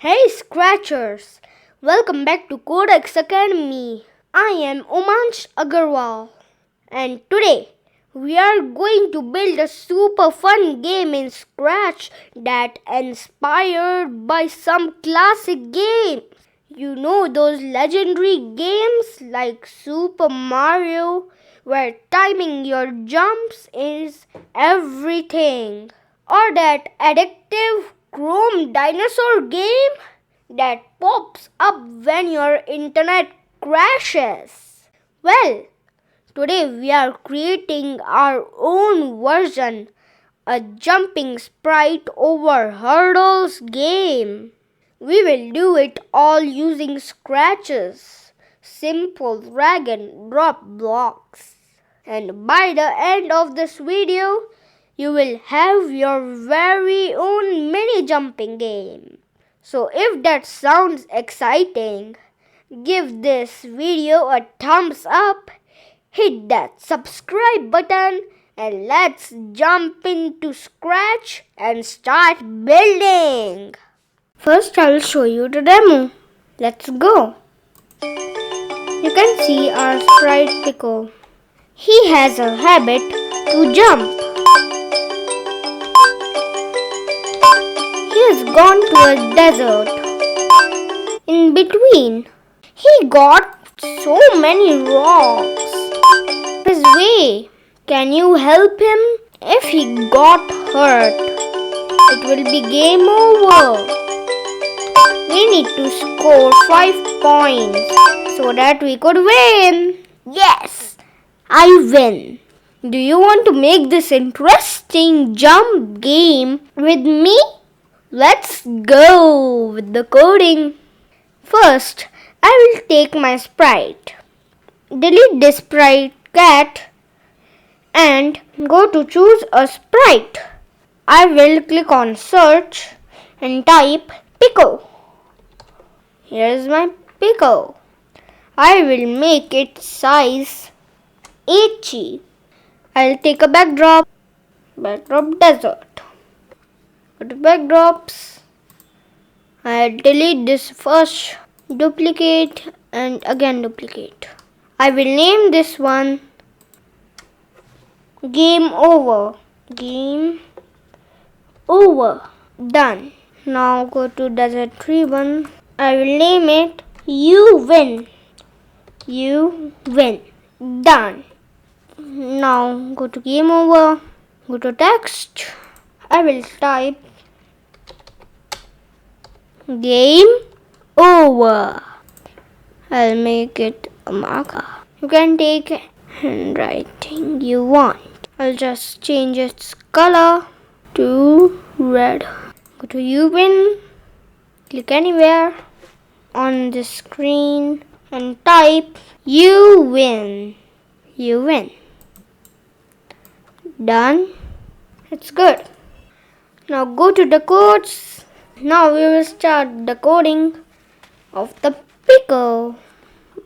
Hey Scratchers! Welcome back to Codex Academy. I am Umansh Agarwal and today we are going to build a super fun game in Scratch that inspired by some classic games. You know those legendary games like Super Mario where timing your jumps is everything, or that addictive Chrome dinosaur game that pops up when your internet crashes. Well, today we are creating our own version, a jumping sprite over hurdles game. We will do it all using scratches, simple drag and drop blocks. And by the end of this video, you will have your very own mini jumping game. So if that sounds exciting, give this video a thumbs up, hit that subscribe button, and let's jump into Scratch and start building. First I will show you the demo. Let's go. You can see our sprite Pico. He has a habit to jump. He has gone to a desert. In between, he got so many rocks. His way. Can you help him? If he got hurt, it will be game over. We need to score 5 points so that we could win. Yes, I win. Do you want to make this interesting jump game with me? Let's go with the coding. First, I will take my sprite. Delete this sprite cat and go to choose a sprite. I will click on search and type Pico. Here is my Pico. I will make its size 80. I'll take a backdrop desert. Go to backdrops. I'll delete this first, duplicate and again duplicate. I will name this one Game Over. Game Over. Done. Now go to Desert Tree one. I will name it You Win. You Win. Done. Now go to Game Over. Go to text. I will type Game Over. I'll make it a marker. You can take handwriting you want. I'll just change its color to red. Go to You Win. Click anywhere on the screen and type You Win. You win. Done. It's good. Now go to the codes. Now we will start the coding of the Pico.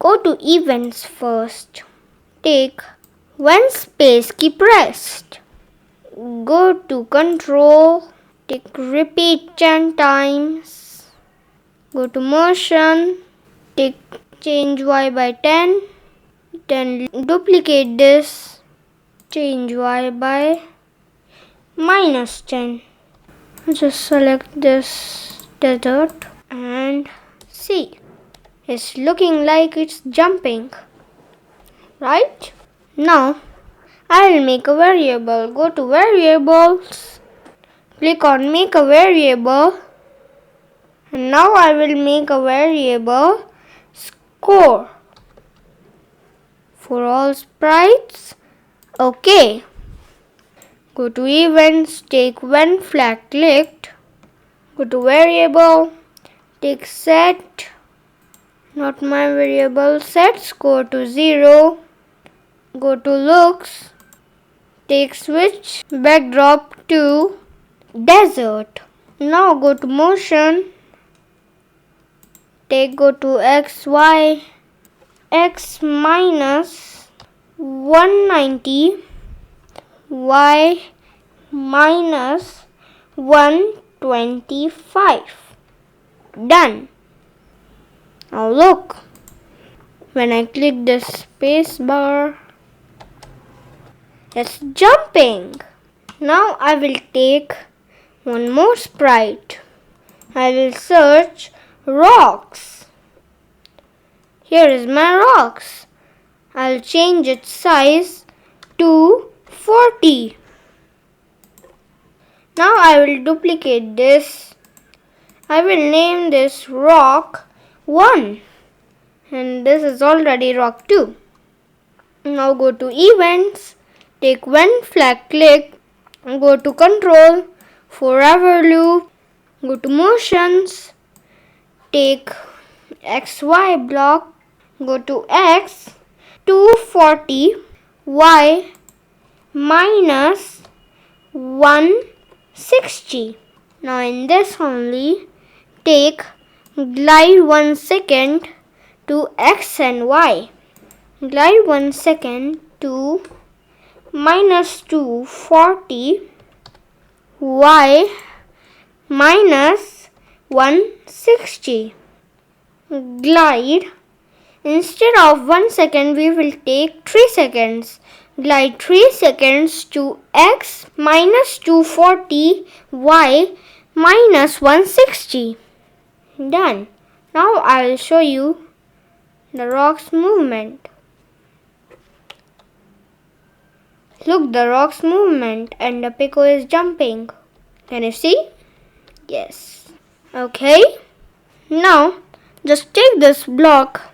Go to events first. Take when space key pressed. Go to control. Take repeat 10 times. Go to motion. Take change Y by 10. Then duplicate this. Change Y by -10. Just select this desert and see. It's looking like it's jumping. Right? Now I'll make a variable. Go to variables. Click on make a variable. And now I will make a variable score for all sprites. Okay. Go to events, take when flag clicked. Go to variable, take set, not my variable, set score to 0. Go to looks, take switch backdrop to desert. Now go to motion, go to x, y, x minus 190, y minus 125. Done. Now look. When I click the space bar, it's jumping. Now I will take one more sprite. I will search rocks. Here is my rocks. I'll change its size to 40. Now I will duplicate this. I will name this rock 1. And this is already rock 2. Now go to events, take when flag click, go to control, forever loop, go to motions, take XY block, go to X 240, Y minus 160. Now in this only, take glide 1 second to X and Y. Glide 1 second to minus 240, Y minus 160. Glide, instead of 1 second we will take 3 seconds. Glide 3 seconds to X minus 240, Y minus 160. Done. Now I will show you the rock's movement. Look, the rock's movement and the Pico is jumping. Can you see? Yes. Okay. Now just take this block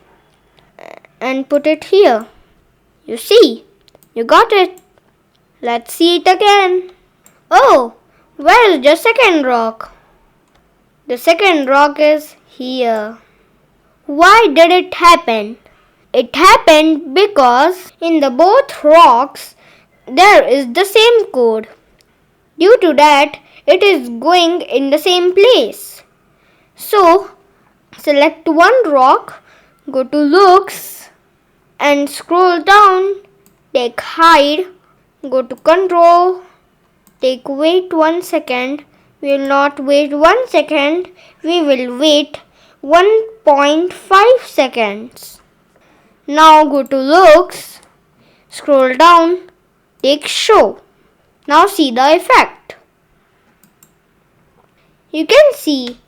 and put it here. You see? You got it. Let's see it again. Oh, where is the second rock? The second rock is here. Why did it happen? It happened because in the both rocks there is the same code. Due to that, it is going in the same place. So, select one rock, go to looks and scroll down, take hide, go to control, take wait 1 second. We will not wait 1 second, we will wait 1.5 seconds. Now go to looks, scroll down, take show. Now see the effect. You can see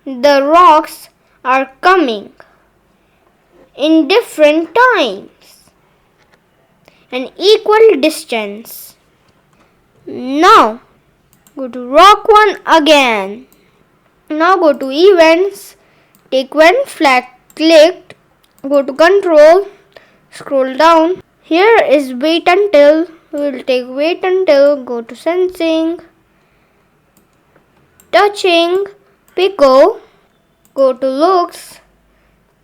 the rocks are coming in different times and equal distance. Now go to rock 1 again. Now go to events, take when flag clicked, go to control, scroll down. Here is wait until. We will take wait until, go to sensing, touching, Pico, go to looks,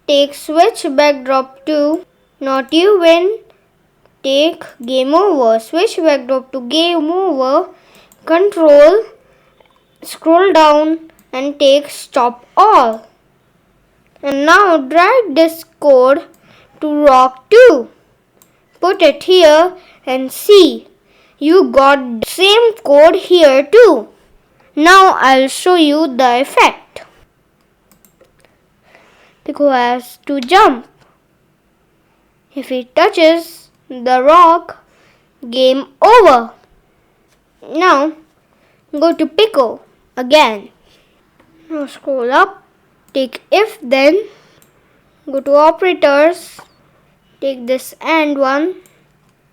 take switch backdrop to not even, take game over, switch backdrop to game over, control, scroll down and take stop all. And now drag this code to rock 2. Put it here and see. You got the same code here too. Now I'll show you the effect. Pico has to jump. If he touches the rock, game over. Now go to Pico again. Now scroll up, take if then, go to operators, take this and one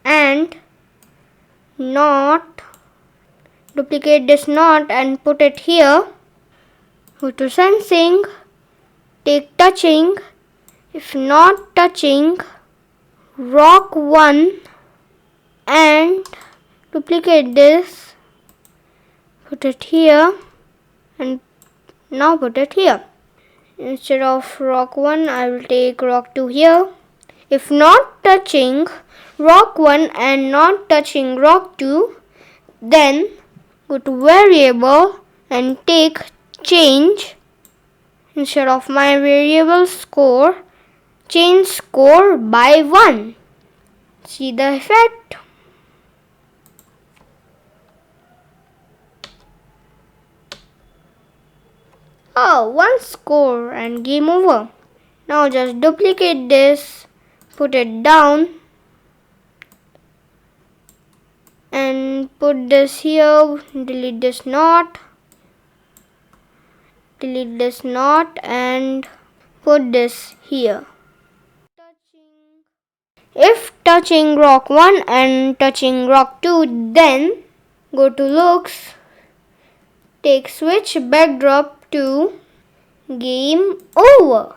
and not, duplicate this not and put it here. Go to sensing, take touching, if not touching, rock 1 and duplicate this, put it here and now put it here. Instead of rock 1, I will take rock 2 here. If not touching rock 1 and not touching rock 2, then go to variable and take change. Instead of my variable score, change score by 1. See the effect? Oh, one score and game over. Now just duplicate this, put it down and put this here, delete this knot and put this here. If touching rock 1 and touching rock 2, then go to looks, take switch backdrop to game over.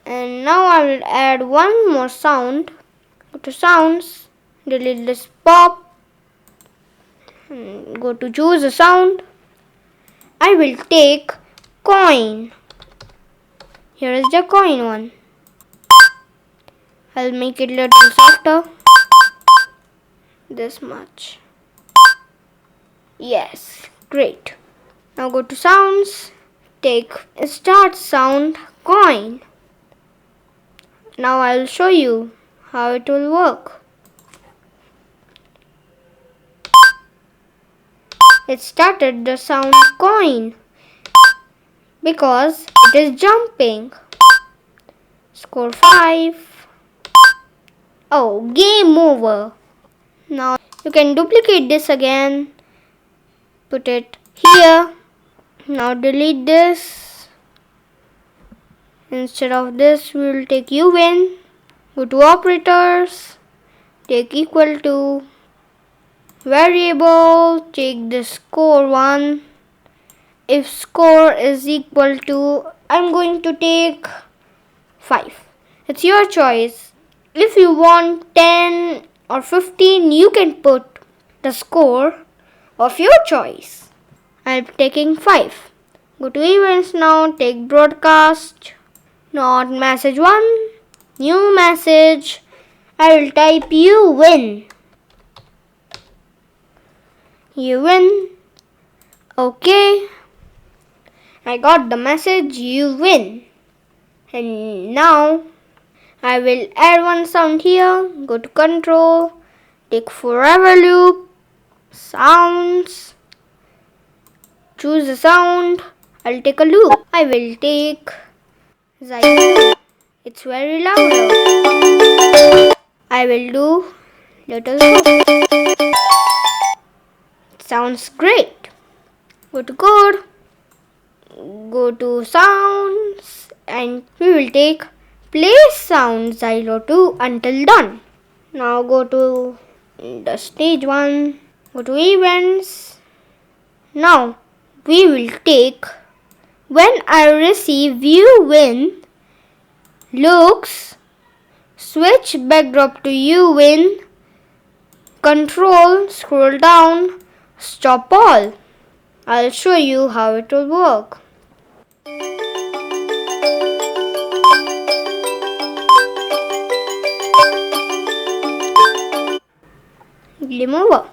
And now I will add one more sound. Go to sounds, delete this pop, and go to choose a sound. I will take coin. Here is the coin one. I'll make it a little softer. This much. Yes, great. Now go to sounds, take start sound coin. Now I'll show you how it will work. It started the sound coin because it is jumping. Score 5. Oh, game over. Now you can duplicate this again. Put it here. Now delete this. Instead of this, we will take you win. Go to operators. Take equal to variable. Take the score 1. If score is equal to, I'm going to take 5. It's your choice. If you want 10 or 15, you can put the score of your choice. I'm taking 5. Go to events now, take broadcast, not message 1, new message. I will type you win. You win. Okay. I got the message, you win. And now I will add one sound here. Go to control, take forever loop, sounds, choose a sound. I'll take a loop. I will take xylophone. It's very louder. I will do little loop. It sounds great. Go to code, go to sounds, and we will take play sound xylo 2 until done. Now go to the stage 1, go to events. Now we will take when I receive you win, looks, switch backdrop to you win, control, scroll down, stop all. I'll show you how it will work. Game over.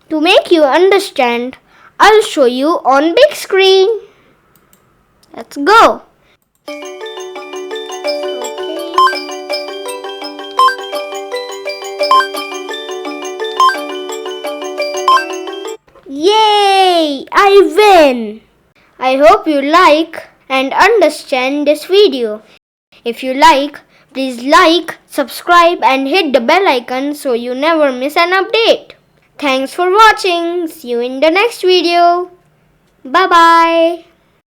To make you understand, I'll show you on big screen. Let's go. Yay! I win! I hope you like and understand this video. If you like, please like, subscribe and hit the bell icon so you never miss an update. Thanks for watching. See you in the next video. Bye bye.